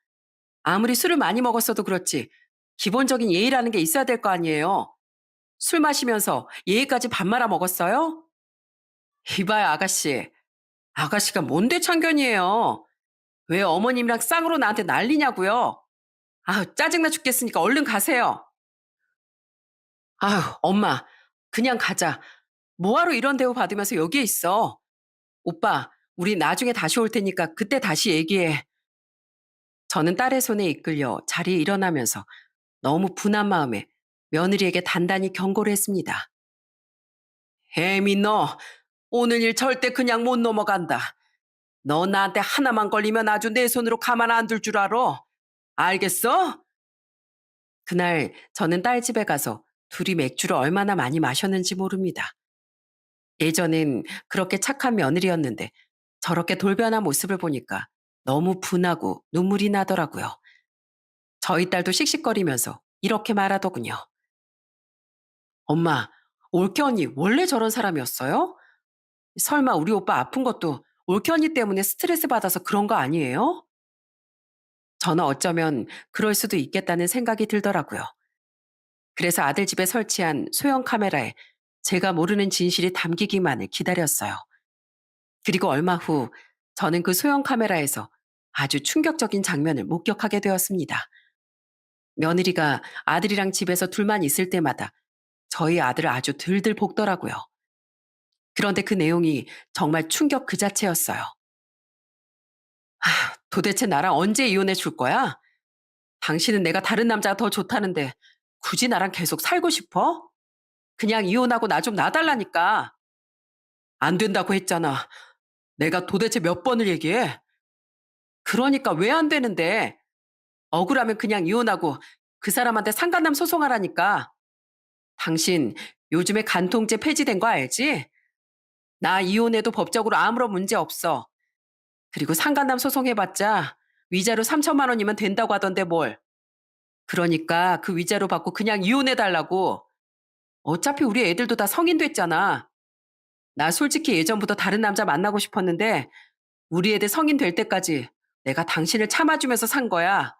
아무리 술을 많이 먹었어도 그렇지 기본적인 예의라는 게 있어야 될 거 아니에요. 술 마시면서 예의까지 밥 말아 먹었어요? 이봐요, 아가씨. 아가씨가 뭔데 참견이에요. 왜 어머님이랑 쌍으로 나한테 난리냐고요? 짜증나 죽겠으니까 얼른 가세요. 엄마, 그냥 가자. 뭐하러 이런 대우 받으면서 여기에 있어? 오빠, 우리 나중에 다시 올 테니까 그때 다시 얘기해. 저는 딸의 손에 이끌려 자리에 일어나면서 너무 분한 마음에 며느리에게 단단히 경고를 했습니다. 혜미 너, 오늘 일 절대 그냥 못 넘어간다. 너 나한테 하나만 걸리면 아주 내 손으로 가만 안 둘 줄 알아. 알겠어? 그날 저는 딸 집에 가서 둘이 맥주를 얼마나 많이 마셨는지 모릅니다. 예전엔 그렇게 착한 며느리였는데 저렇게 돌변한 모습을 보니까 너무 분하고 눈물이 나더라고요. 저희 딸도 씩씩거리면서 이렇게 말하더군요. 엄마, 올케 언니 원래 저런 사람이었어요? 설마 우리 오빠 아픈 것도 올케 언니 때문에 스트레스 받아서 그런 거 아니에요? 저는 어쩌면 그럴 수도 있겠다는 생각이 들더라고요. 그래서 아들 집에 설치한 소형 카메라에 제가 모르는 진실이 담기기만을 기다렸어요. 그리고 얼마 후 저는 그 소형 카메라에서 아주 충격적인 장면을 목격하게 되었습니다. 며느리가 아들이랑 집에서 둘만 있을 때마다 저희 아들을 아주 들들 볶더라고요. 그런데 그 내용이 정말 충격 그 자체였어요. 도대체 나랑 언제 이혼해 줄 거야? 당신은 내가 다른 남자가 더 좋다는데 굳이 나랑 계속 살고 싶어? 그냥 이혼하고 나 좀 놔달라니까. 안 된다고 했잖아. 내가 도대체 몇 번을 얘기해? 그러니까 왜 안 되는데? 억울하면 그냥 이혼하고 그 사람한테 상간남 소송하라니까. 당신 요즘에 간통죄 폐지된 거 알지? 나 이혼해도 법적으로 아무런 문제 없어. 그리고 상간남 소송해봤자 위자료 3천만 원이면 된다고 하던데 뭘. 그러니까 그 위자료 받고 그냥 이혼해달라고. 어차피 우리 애들도 다 성인 됐잖아. 나 솔직히 예전부터 다른 남자 만나고 싶었는데 우리 애들 성인 될 때까지 내가 당신을 참아주면서 산 거야.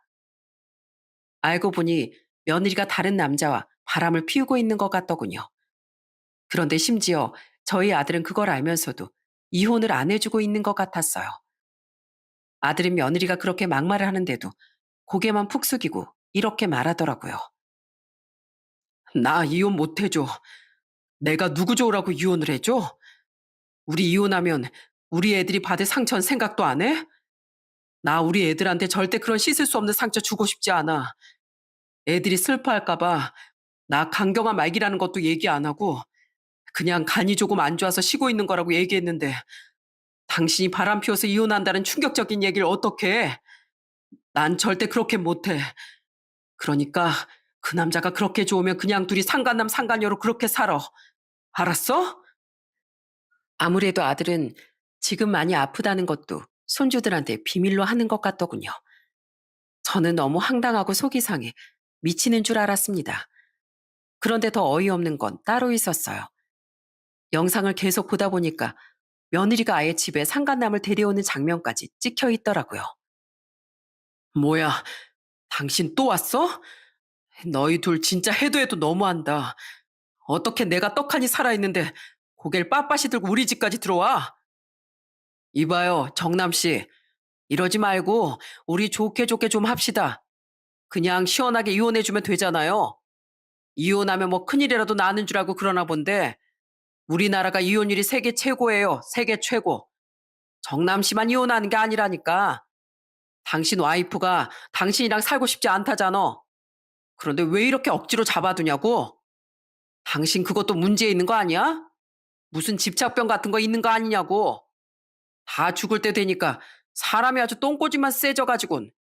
알고 보니 며느리가 다른 남자와 바람을 피우고 있는 것 같더군요. 그런데 심지어 저희 아들은 그걸 알면서도 이혼을 안 해주고 있는 것 같았어요. 아들은 며느리가 그렇게 막말을 하는데도 고개만 푹 숙이고 이렇게 말하더라고요. 나 이혼 못 해줘. 내가 누구 좋으라고 이혼을 해줘? 우리 이혼하면 우리 애들이 받을 상처는 생각도 안 해? 나 우리 애들한테 절대 그런 씻을 수 없는 상처 주고 싶지 않아. 애들이 슬퍼할까봐 나 강경한 말기라는 것도 얘기 안 하고 그냥 간이 조금 안 좋아서 쉬고 있는 거라고 얘기했는데 당신이 바람 피워서 이혼한다는 충격적인 얘기를 어떻게 해? 난 절대 그렇게 못해. 그러니까 그 남자가 그렇게 좋으면 그냥 둘이 상간남 상간녀로 그렇게 살아. 알았어? 아무래도 아들은 지금 많이 아프다는 것도 손주들한테 비밀로 하는 것 같더군요. 저는 너무 황당하고 속이 상해 미치는 줄 알았습니다. 그런데 더 어이없는 건 따로 있었어요. 영상을 계속 보다 보니까 며느리가 아예 집에 상간남을 데려오는 장면까지 찍혀 있더라고요. 뭐야, 당신 또 왔어? 너희 둘 진짜 해도 해도 너무한다. 어떻게 내가 떡하니 살아있는데 고개를 빳빳이 들고 우리 집까지 들어와? 이봐요, 정남 씨. 이러지 말고 우리 좋게 좋게 좀 합시다. 그냥 시원하게 이혼해주면 되잖아요. 이혼하면 뭐 큰일이라도 나는 줄 알고 그러나 본데 우리나라가 이혼율이 세계 최고예요. 세계 최고. 정남 씨만 이혼하는 게 아니라니까. 당신 와이프가 당신이랑 살고 싶지 않다잖아. 그런데 왜 이렇게 억지로 잡아두냐고? 당신 그것도 문제 있는 거 아니야? 무슨 집착병 같은 거 있는 거 아니냐고. 다 죽을 때 되니까 사람이 아주 똥꼬집만 세져가지고는.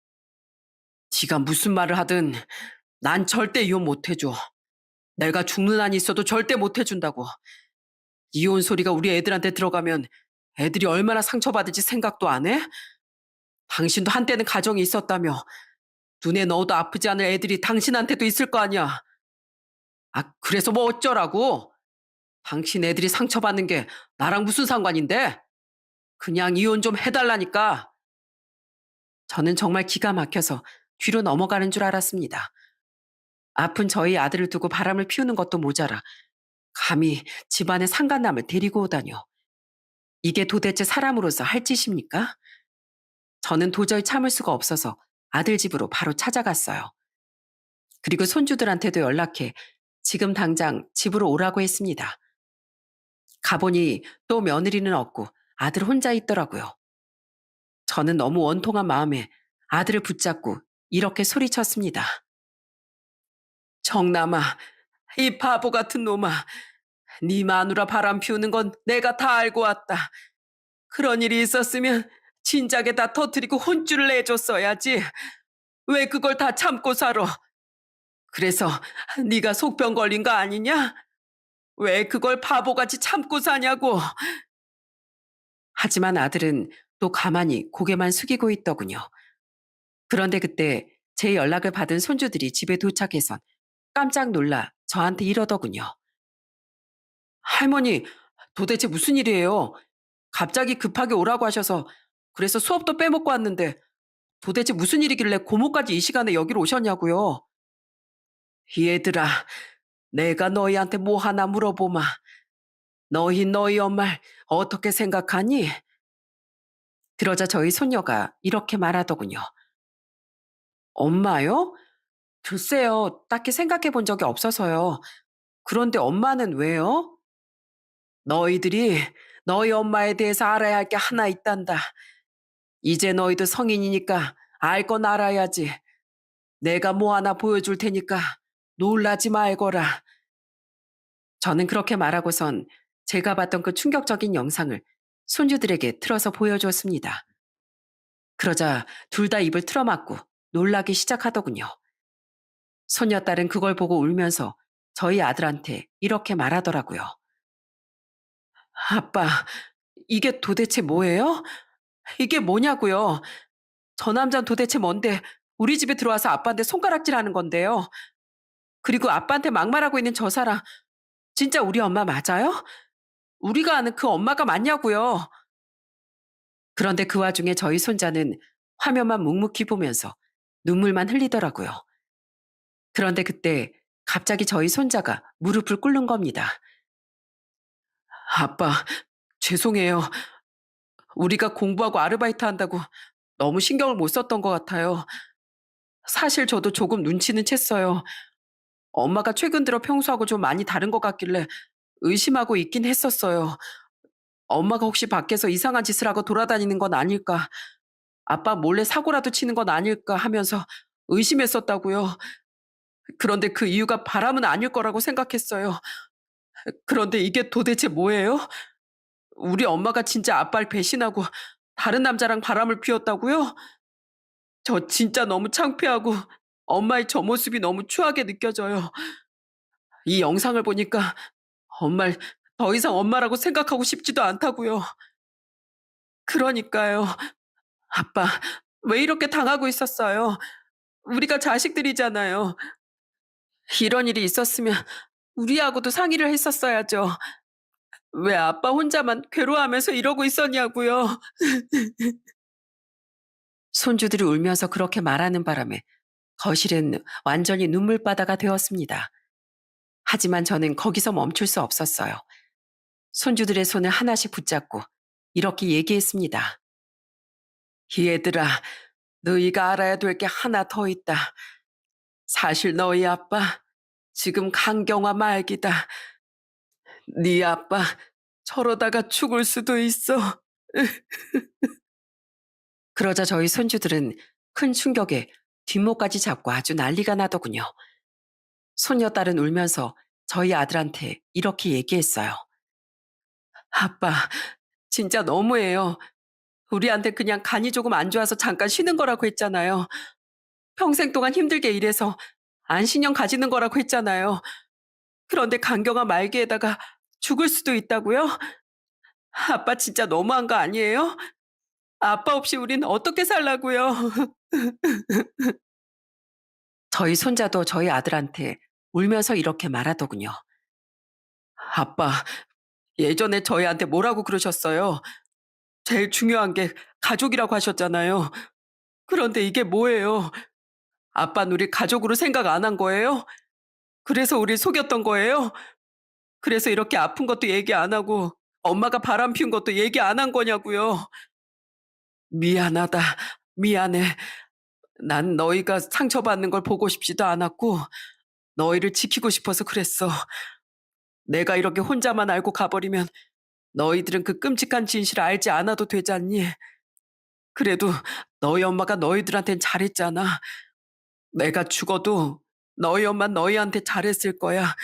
지가 무슨 말을 하든 난 절대 이혼 못 해줘. 내가 죽는 한이 있어도 절대 못 해준다고. 이혼 소리가 우리 애들한테 들어가면 애들이 얼마나 상처받을지 생각도 안 해? 당신도 한때는 가정이 있었다며. 눈에 넣어도 아프지 않을 애들이 당신한테도 있을 거 아니야. 아, 그래서 뭐 어쩌라고? 당신 애들이 상처받는 게 나랑 무슨 상관인데? 그냥 이혼 좀 해달라니까. 저는 정말 기가 막혀서 뒤로 넘어가는 줄 알았습니다. 아픈 저희 아들을 두고 바람을 피우는 것도 모자라 감히 집안의 상간남을 데리고 오다뇨. 이게 도대체 사람으로서 할 짓입니까? 저는 도저히 참을 수가 없어서 아들 집으로 바로 찾아갔어요. 그리고 손주들한테도 연락해 지금 당장 집으로 오라고 했습니다. 가보니 또 며느리는 없고 아들 혼자 있더라고요. 저는 너무 원통한 마음에 아들을 붙잡고 이렇게 소리쳤습니다. 정남아, 이 바보 같은 놈아. 네 마누라 바람 피우는 건 내가 다 알고 왔다. 그런 일이 있었으면 진작에 다 터뜨리고 혼쭐을 내줬어야지. 왜 그걸 다 참고 살아? 그래서 네가 속병 걸린 거 아니냐? 왜 그걸 바보같이 참고 사냐고. 하지만 아들은 또 가만히 고개만 숙이고 있더군요. 그런데 그때 제 연락을 받은 손주들이 집에 도착해선 깜짝 놀라 저한테 이러더군요. 할머니, 도대체 무슨 일이에요? 갑자기 급하게 오라고 하셔서 그래서 수업도 빼먹고 왔는데 도대체 무슨 일이길래 고모까지 이 시간에 여기로 오셨냐고요? 얘들아, 내가 너희한테 뭐 하나 물어보마. 너희 엄마를 어떻게 생각하니? 그러자 저희 손녀가 이렇게 말하더군요. 엄마요? 글쎄요, 딱히 생각해 본 적이 없어서요. 그런데 엄마는 왜요? 너희들이 너희 엄마에 대해서 알아야 할 게 하나 있단다. 이제 너희도 성인이니까 알 건 알아야지. 내가 뭐 하나 보여줄 테니까 놀라지 말거라. 저는 그렇게 말하고선 제가 봤던 그 충격적인 영상을 손주들에게 틀어서 보여주었습니다. 그러자 둘 다 입을 틀어막고 놀라기 시작하더군요. 손녀딸은 그걸 보고 울면서 저희 아들한테 이렇게 말하더라고요. 아빠, 이게 도대체 뭐예요? 이게 뭐냐고요? 저 남자는 도대체 뭔데 우리 집에 들어와서 아빠한테 손가락질하는 건데요. 그리고 아빠한테 막말하고 있는 저 사람 진짜 우리 엄마 맞아요? 우리가 아는 그 엄마가 맞냐고요. 그런데 그 와중에 저희 손자는 화면만 묵묵히 보면서 눈물만 흘리더라고요. 그런데 그때 갑자기 저희 손자가 무릎을 꿇는 겁니다. 아빠, 죄송해요. 우리가 공부하고 아르바이트 한다고 너무 신경을 못 썼던 것 같아요. 사실 저도 조금 눈치는 챘어요. 엄마가 최근 들어 평소하고 좀 많이 다른 것 같길래 의심하고 있긴 했었어요. 엄마가 혹시 밖에서 이상한 짓을 하고 돌아다니는 건 아닐까, 아빠 몰래 사고라도 치는 건 아닐까 하면서 의심했었다고요. 그런데 그 이유가 바람은 아닐 거라고 생각했어요. 그런데 이게 도대체 뭐예요? 우리 엄마가 진짜 아빠를 배신하고 다른 남자랑 바람을 피웠다고요? 저 진짜 너무 창피하고 엄마의 저 모습이 너무 추하게 느껴져요. 이 영상을 보니까 엄마를 더 이상 엄마라고 생각하고 싶지도 않다고요. 그러니까요. 아빠, 왜 이렇게 당하고 있었어요? 우리가 자식들이잖아요. 이런 일이 있었으면 우리하고도 상의를 했었어야죠. 왜 아빠 혼자만 괴로워하면서 이러고 있었냐고요. 손주들이 울면서 그렇게 말하는 바람에 거실은 완전히 눈물바다가 되었습니다. 하지만 저는 거기서 멈출 수 없었어요. 손주들의 손을 하나씩 붙잡고 이렇게 얘기했습니다. 얘들아, 너희가 알아야 될 게 하나 더 있다. 사실 너희 아빠 지금 강경화 말기다. 네 아빠 저러다가 죽을 수도 있어. 그러자 저희 손주들은 큰 충격에 뒷목까지 잡고 아주 난리가 나더군요. 손녀딸은 울면서 저희 아들한테 이렇게 얘기했어요. 아빠, 진짜 너무해요. 우리한테 그냥 간이 조금 안 좋아서 잠깐 쉬는 거라고 했잖아요. 평생 동안 힘들게 일해서 안신령 가지는 거라고 했잖아요. 그런데 간경화 말기에다가 죽을 수도 있다고요? 아빠 진짜 너무한 거 아니에요? 아빠 없이 우린 어떻게 살라고요? 저희 손자도 저희 아들한테 울면서 이렇게 말하더군요. 아빠, 예전에 저희한테 뭐라고 그러셨어요? 제일 중요한 게 가족이라고 하셨잖아요. 그런데 이게 뭐예요? 아빠는 우리 가족으로 생각 안 한 거예요? 그래서 우리 속였던 거예요? 그래서 이렇게 아픈 것도 얘기 안 하고 엄마가 바람 피운 것도 얘기 안 한 거냐고요. 미안하다. 미안해. 난 너희가 상처받는 걸 보고 싶지도 않았고 너희를 지키고 싶어서 그랬어. 내가 이렇게 혼자만 알고 가버리면 너희들은 그 끔찍한 진실을 알지 않아도 되잖니. 그래도 너희 엄마가 너희들한텐 잘했잖아. 내가 죽어도 너희 엄마 너희한테 잘했을 거야.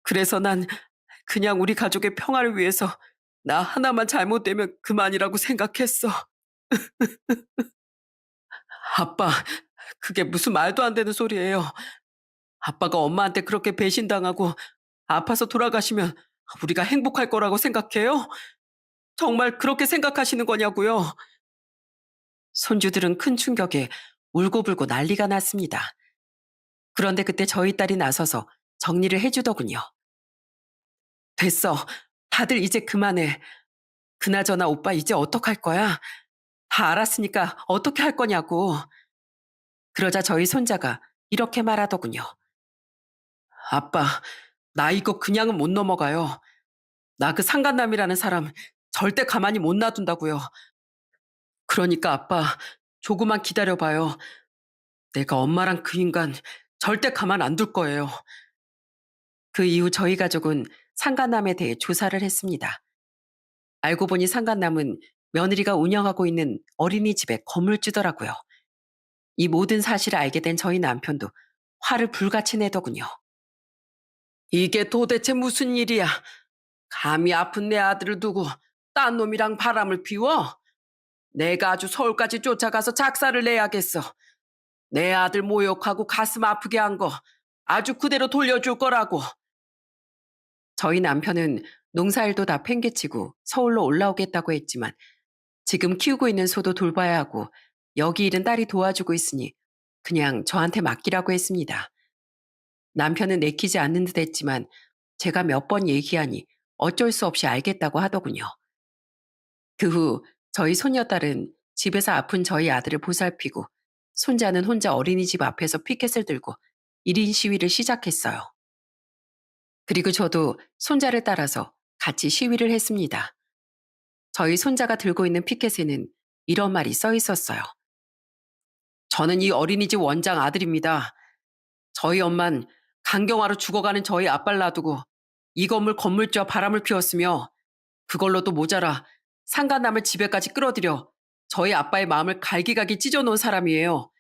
그래서 난 그냥 우리 가족의 평화를 위해서 나 하나만 잘못되면 그만이라고 생각했어. 아빠, 그게 무슨 말도 안 되는 소리예요. 아빠가 엄마한테 그렇게 배신당하고 아파서 돌아가시면 우리가 행복할 거라고 생각해요? 정말 그렇게 생각하시는 거냐고요? 손주들은 큰 충격에 울고불고 난리가 났습니다. 그런데 그때 저희 딸이 나서서 정리를 해주더군요. 됐어. 다들 이제 그만해. 그나저나 오빠 이제 어떡할 거야? 다 알았으니까 어떻게 할 거냐고. 그러자 저희 손자가 이렇게 말하더군요. 아빠, 나 이거 그냥은 못 넘어가요. 나 그 상간남이라는 사람 절대 가만히 못 놔둔다고요. 그러니까 아빠, 조금만 기다려봐요. 내가 엄마랑 그 인간 절대 가만 안 둘 거예요. 그 이후 저희 가족은 상간남에 대해 조사를 했습니다. 알고 보니 상간남은 며느리가 운영하고 있는 어린이집의 건물주더라고요. 이 모든 사실을 알게 된 저희 남편도 화를 불같이 내더군요. 이게 도대체 무슨 일이야? 감히 아픈 내 아들을 두고 딴 놈이랑 바람을 피워? 내가 아주 서울까지 쫓아가서 작사를 내야겠어. 내 아들 모욕하고 가슴 아프게 한 거 아주 그대로 돌려줄 거라고. 저희 남편은 농사일도 다 팽개치고 서울로 올라오겠다고 했지만 지금 키우고 있는 소도 돌봐야 하고 여기 일은 딸이 도와주고 있으니 그냥 저한테 맡기라고 했습니다. 남편은 내키지 않는 듯 했지만 제가 몇 번 얘기하니 어쩔 수 없이 알겠다고 하더군요. 그 후 저희 손녀딸은 집에서 아픈 저희 아들을 보살피고 손자는 혼자 어린이집 앞에서 피켓을 들고 1인 시위를 시작했어요. 그리고 저도 손자를 따라서 같이 시위를 했습니다. 저희 손자가 들고 있는 피켓에는 이런 말이 써 있었어요. 저는 이 어린이집 원장 아들입니다. 저희 엄만 강경화로 죽어가는 저희 아빠를 놔두고 이 건물 건물주와 바람을 피웠으며 그걸로도 모자라 상간남을 집에까지 끌어들여 저희 아빠의 마음을 갈기갈기 찢어놓은 사람이에요.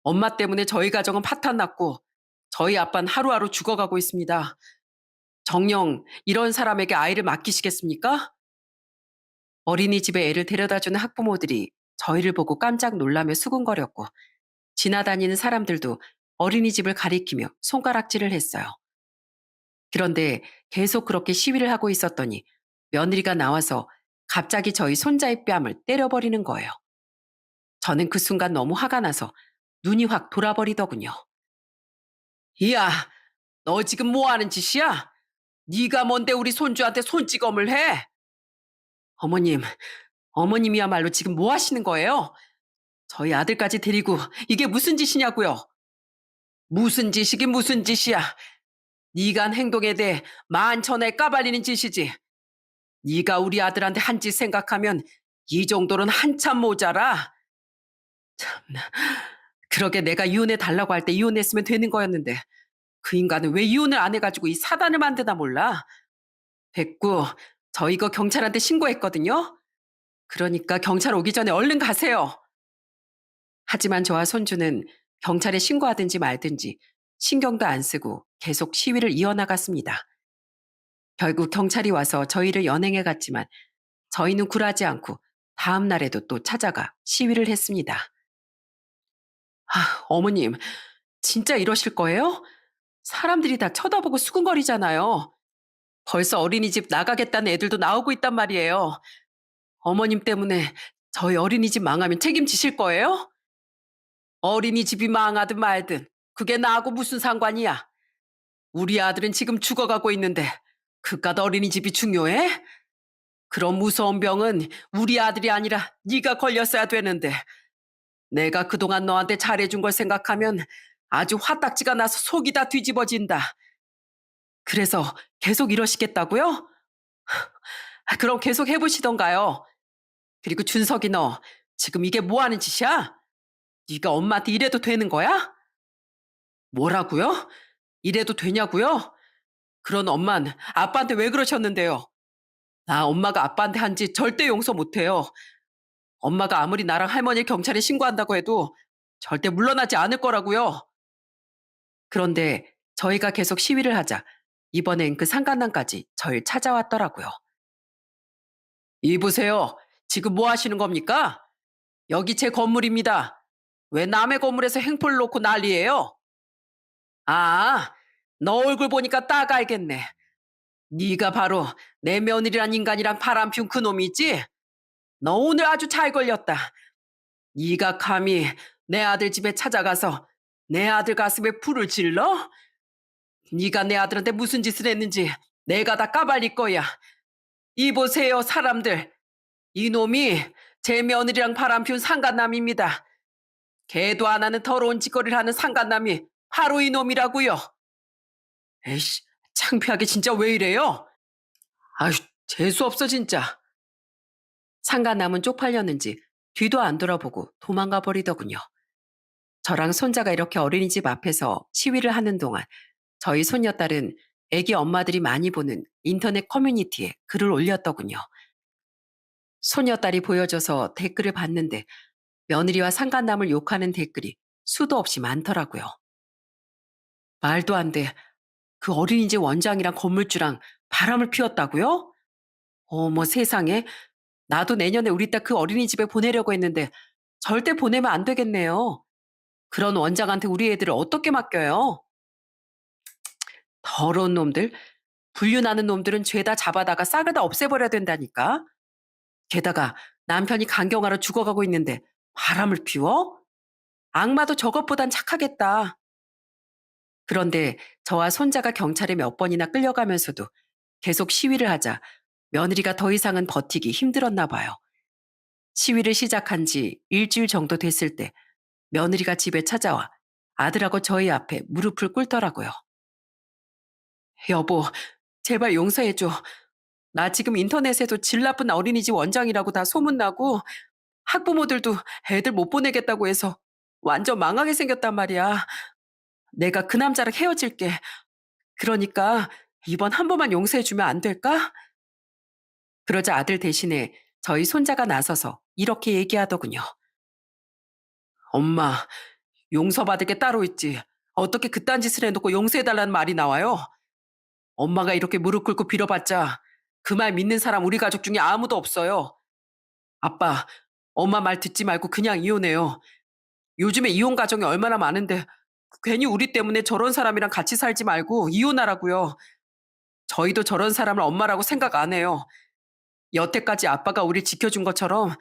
엄마 때문에 저희 가정은 파탄났고 저희 아빠는 하루하루 죽어가고 있습니다. 정녕 이런 사람에게 아이를 맡기시겠습니까? 어린이집에 애를 데려다주는 학부모들이 저희를 보고 깜짝 놀라며 수군거렸고 지나다니는 사람들도 어린이집을 가리키며 손가락질을 했어요. 그런데 계속 그렇게 시위를 하고 있었더니 며느리가 나와서 갑자기 저희 손자의 뺨을 때려버리는 거예요. 저는 그 순간 너무 화가 나서 눈이 확 돌아버리더군요. 이야, 너 지금 뭐 하는 짓이야? 네가 뭔데 우리 손주한테 손찌검을 해? 어머님, 어머님이야말로 지금 뭐 하시는 거예요? 저희 아들까지 데리고 이게 무슨 짓이냐고요? 무슨 짓이긴 무슨 짓이야. 네가 한 행동에 대해 만천하에 까발리는 짓이지. 네가 우리 아들한테 한 짓 생각하면 이 정도는 한참 모자라. 참나, 그러게 내가 이혼해 달라고 할 때 이혼했으면 되는 거였는데 그 인간은 왜 이혼을 안 해가지고 이 사단을 만드나 몰라. 됐고, 저 이거 경찰한테 신고했거든요. 그러니까 경찰 오기 전에 얼른 가세요. 하지만 저와 손주는 경찰에 신고하든지 말든지 신경도 안 쓰고 계속 시위를 이어나갔습니다. 결국 경찰이 와서 저희를 연행해 갔지만 저희는 굴하지 않고 다음 날에도 또 찾아가 시위를 했습니다. 어머님, 진짜 이러실 거예요? 사람들이 다 쳐다보고 수군거리잖아요. 벌써 어린이집 나가겠다는 애들도 나오고 있단 말이에요. 어머님 때문에 저희 어린이집 망하면 책임지실 거예요? 어린이집이 망하든 말든 그게 나하고 무슨 상관이야? 우리 아들은 지금 죽어가고 있는데 그깟 어린이집이 중요해? 그런 무서운 병은 우리 아들이 아니라 네가 걸렸어야 되는데 내가 그동안 너한테 잘해준 걸 생각하면 아주 화딱지가 나서 속이 다 뒤집어진다. 그래서 계속 이러시겠다고요? 그럼 계속 해보시던가요. 그리고 준석이 너 지금 이게 뭐 하는 짓이야? 네가 엄마한테 이래도 되는 거야? 뭐라고요? 이래도 되냐고요? 그런 엄만 아빠한테 왜 그러셨는데요? 나 엄마가 아빠한테 한 짓 절대 용서 못해요. 엄마가 아무리 나랑 할머니 경찰에 신고한다고 해도 절대 물러나지 않을 거라고요. 그런데 저희가 계속 시위를 하자 이번엔 그 상간남까지 저를 찾아왔더라고요. 이보세요. 지금 뭐 하시는 겁니까? 여기 제 건물입니다. 왜 남의 건물에서 행포를 놓고 난리예요? 아, 너 얼굴 보니까 딱 알겠네. 네가 바로 내 며느리란 인간이랑 바람 피운 그 놈이지? 너 오늘 아주 잘 걸렸다. 네가 감히 내 아들 집에 찾아가서 내 아들 가슴에 불을 질러? 네가 내 아들한테 무슨 짓을 했는지 내가 다 까발릴 거야. 이보세요, 사람들. 이놈이 제 며느리랑 바람 피운 상간남입니다. 개도 안 하는 더러운 짓거리를 하는 상간남이 바로 이놈이라고요. 에이씨, 창피하게 진짜 왜 이래요? 아휴, 재수없어 진짜. 상간남은 쪽팔렸는지 뒤도 안 돌아보고 도망가 버리더군요. 저랑 손자가 이렇게 어린이집 앞에서 시위를 하는 동안 저희 손녀딸은 애기 엄마들이 많이 보는 인터넷 커뮤니티에 글을 올렸더군요. 손녀딸이 보여줘서 댓글을 봤는데 며느리와 상간남을 욕하는 댓글이 수도 없이 많더라고요. 말도 안 돼. 그 어린이집 원장이랑 건물주랑 바람을 피웠다고요? 어머 세상에. 나도 내년에 우리 딸 그 어린이집에 보내려고 했는데 절대 보내면 안 되겠네요. 그런 원장한테 우리 애들을 어떻게 맡겨요? 더러운 놈들. 불륜하는 놈들은 죄다 잡아다가 싹을 다 없애버려야 된다니까. 게다가 남편이 간경화로 죽어가고 있는데 바람을 피워? 악마도 저것보단 착하겠다. 그런데 저와 손자가 경찰에 몇 번이나 끌려가면서도 계속 시위를 하자 며느리가 더 이상은 버티기 힘들었나 봐요. 시위를 시작한 지 일주일 정도 됐을 때 며느리가 집에 찾아와 아들하고 저희 앞에 무릎을 꿇더라고요. 여보, 제발 용서해줘. 나 지금 인터넷에도 질 나쁜 어린이집 원장이라고 다 소문나고 학부모들도 애들 못 보내겠다고 해서 완전 망하게 생겼단 말이야. 내가 그 남자랑 헤어질게. 그러니까 이번 한 번만 용서해주면 안 될까? 그러자 아들 대신에 저희 손자가 나서서 이렇게 얘기하더군요. 엄마, 용서받을 게 따로 있지. 어떻게 그딴 짓을 해놓고 용서해달라는 말이 나와요? 엄마가 이렇게 무릎 꿇고 빌어봤자 그 말 믿는 사람 우리 가족 중에 아무도 없어요. 아빠, 엄마 말 듣지 말고 그냥 이혼해요. 요즘에 이혼 가정이 얼마나 많은데 괜히 우리 때문에 저런 사람이랑 같이 살지 말고 이혼하라고요. 저희도 저런 사람을 엄마라고 생각 안 해요. 여태까지 아빠가 우리 지켜준 것처럼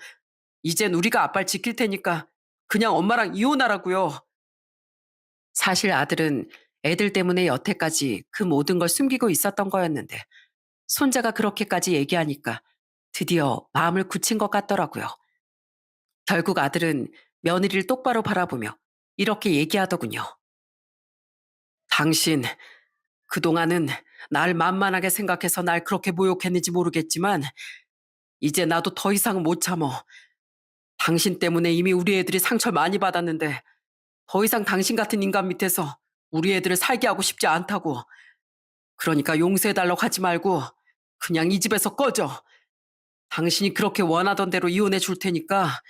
이젠 우리가 아빠를 지킬 테니까 그냥 엄마랑 이혼하라고요. 사실 아들은 애들 때문에 여태까지 그 모든 걸 숨기고 있었던 거였는데 손자가 그렇게까지 얘기하니까 드디어 마음을 굳힌 것 같더라고요. 결국 아들은 며느리를 똑바로 바라보며 이렇게 얘기하더군요. 당신, 그동안은 날 만만하게 생각해서 날 그렇게 모욕했는지 모르겠지만 이제 나도 더 이상 못 참어. 당신 때문에 이미 우리 애들이 상처 많이 받았는데 더 이상 당신 같은 인간 밑에서 우리 애들을 살게 하고 싶지 않다고. 그러니까 용서해달라고 하지 말고 그냥 이 집에서 꺼져. 당신이 그렇게 원하던 대로 이혼해 줄 테니까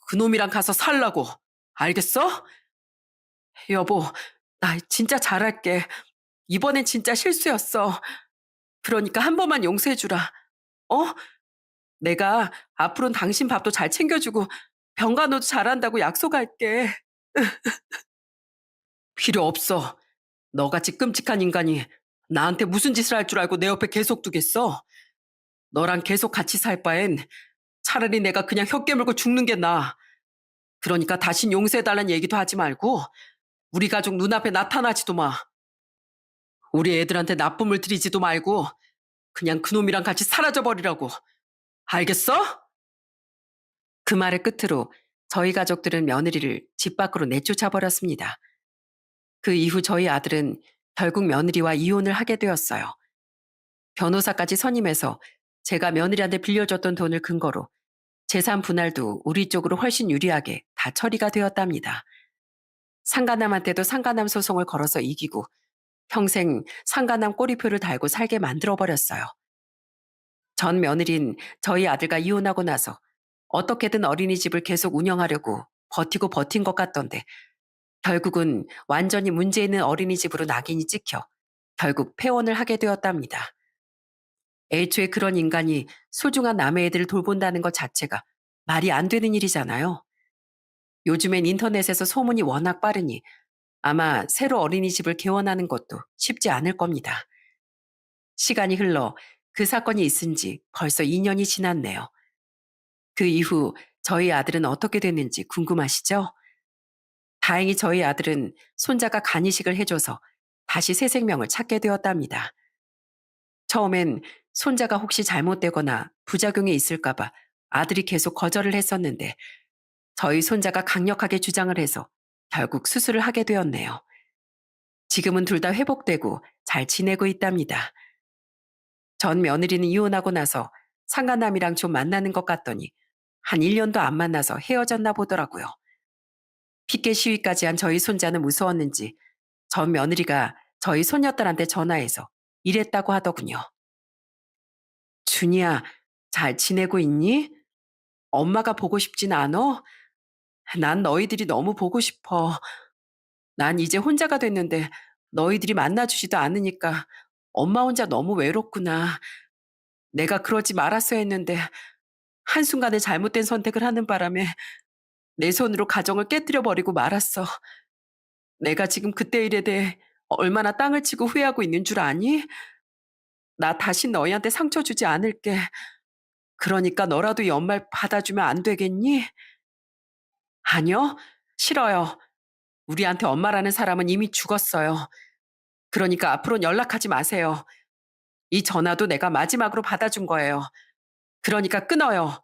그놈이랑 가서 살라고. 알겠어? 여보, 나 진짜 잘할게. 이번엔 진짜 실수였어. 그러니까 한 번만 용서해 주라. 어? 내가 앞으로는 당신 밥도 잘 챙겨주고 병간호도 잘한다고 약속할게. 필요 없어. 너같이 끔찍한 인간이 나한테 무슨 짓을 할 줄 알고 내 옆에 계속 두겠어? 너랑 계속 같이 살 바엔 차라리 내가 그냥 혀 깨물고 죽는 게 나아. 그러니까 다신 용서해달라는 얘기도 하지 말고 우리 가족 눈앞에 나타나지도 마. 우리 애들한테 나쁨을 들이지도 말고 그냥 그놈이랑 같이 사라져버리라고. 알겠어? 그 말을 끝으로 저희 가족들은 며느리를 집 밖으로 내쫓아 버렸습니다. 그 이후 저희 아들은 결국 며느리와 이혼을 하게 되었어요. 변호사까지 선임해서 제가 며느리한테 빌려줬던 돈을 근거로 재산 분할도 우리 쪽으로 훨씬 유리하게 다 처리가 되었답니다. 상간남한테도 상간남 소송을 걸어서 이기고 평생 상간남 꼬리표를 달고 살게 만들어버렸어요. 전 며느린 저희 아들과 이혼하고 나서 어떻게든 어린이집을 계속 운영하려고 버티고 버틴 것 같던데 결국은 완전히 문제 있는 어린이집으로 낙인이 찍혀 결국 폐원을 하게 되었답니다. 애초에 그런 인간이 소중한 남의 애들을 돌본다는 것 자체가 말이 안 되는 일이잖아요. 요즘엔 인터넷에서 소문이 워낙 빠르니 아마 새로 어린이집을 개원하는 것도 쉽지 않을 겁니다. 시간이 흘러 그 사건이 있은 지 벌써 2년이 지났네요. 그 이후 저희 아들은 어떻게 됐는지 궁금하시죠? 다행히 저희 아들은 손자가 간이식을 해줘서 다시 새 생명을 찾게 되었답니다. 처음엔 손자가 혹시 잘못되거나 부작용이 있을까봐 아들이 계속 거절을 했었는데 저희 손자가 강력하게 주장을 해서 결국 수술을 하게 되었네요. 지금은 둘 다 회복되고 잘 지내고 있답니다. 전 며느리는 이혼하고 나서 상간남이랑 좀 만나는 것 같더니 한 1년도 안 만나서 헤어졌나 보더라고요. 피켓 시위까지 한 저희 손자는 무서웠는지 전 며느리가 저희 손녀딸한테 전화해서 이랬다고 하더군요. 준이야, 잘 지내고 있니? 엄마가 보고 싶진 않어? 난 너희들이 너무 보고 싶어. 난 이제 혼자가 됐는데 너희들이 만나주지도 않으니까 엄마 혼자 너무 외롭구나. 내가 그러지 말았어야 했는데 한순간에 잘못된 선택을 하는 바람에 내 손으로 가정을 깨뜨려 버리고 말았어. 내가 지금 그때 일에 대해 얼마나 땅을 치고 후회하고 있는 줄 아니? 나 다시 너희한테 상처 주지 않을게. 그러니까 너라도 이 엄마를 받아주면 안 되겠니? 아니요, 싫어요. 우리한테 엄마라는 사람은 이미 죽었어요. 그러니까 앞으로는 연락하지 마세요. 이 전화도 내가 마지막으로 받아준 거예요. 그러니까 끊어요.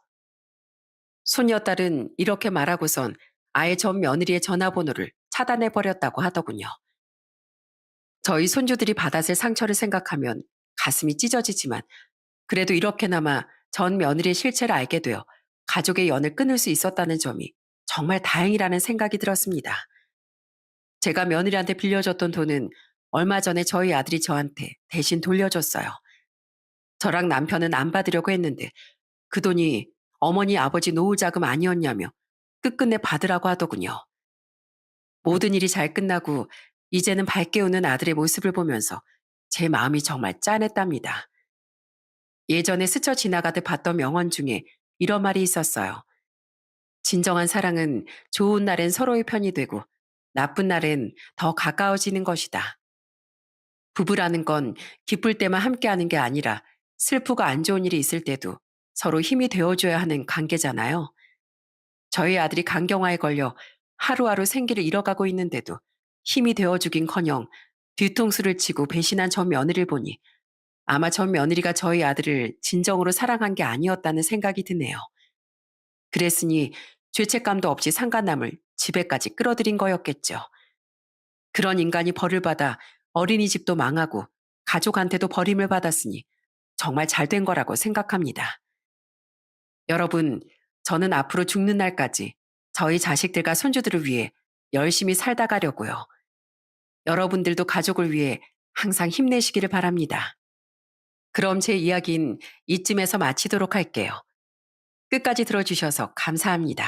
손녀딸은 이렇게 말하고선 아예 전 며느리의 전화번호를 차단해버렸다고 하더군요. 저희 손주들이 받았을 상처를 생각하면 가슴이 찢어지지만 그래도 이렇게나마 전 며느리의 실체를 알게 되어 가족의 연을 끊을 수 있었다는 점이 정말 다행이라는 생각이 들었습니다. 제가 며느리한테 빌려줬던 돈은 얼마 전에 저희 아들이 저한테 대신 돌려줬어요. 저랑 남편은 안 받으려고 했는데 그 돈이 어머니 아버지 노후 자금 아니었냐며 끝끝내 받으라고 하더군요. 모든 일이 잘 끝나고 이제는 밝게 웃는 아들의 모습을 보면서 제 마음이 정말 짠했답니다. 예전에 스쳐 지나가듯 봤던 명언 중에 이런 말이 있었어요. 진정한 사랑은 좋은 날엔 서로의 편이 되고 나쁜 날엔 더 가까워지는 것이다. 부부라는 건 기쁠 때만 함께하는 게 아니라 슬프고 안 좋은 일이 있을 때도 서로 힘이 되어줘야 하는 관계잖아요. 저희 아들이 간경화에 걸려 하루하루 생기를 잃어가고 있는데도 힘이 되어주긴커녕 뒤통수를 치고 배신한 전 며느리를 보니 아마 전 며느리가 저희 아들을 진정으로 사랑한 게 아니었다는 생각이 드네요. 그랬으니 죄책감도 없이 상간남을 집에까지 끌어들인 거였겠죠. 그런 인간이 벌을 받아 어린이집도 망하고 가족한테도 버림을 받았으니 정말 잘 된 거라고 생각합니다. 여러분, 저는 앞으로 죽는 날까지 저희 자식들과 손주들을 위해 열심히 살다 가려고요. 여러분들도 가족을 위해 항상 힘내시기를 바랍니다. 그럼 제 이야기는 이쯤에서 마치도록 할게요. 끝까지 들어주셔서 감사합니다.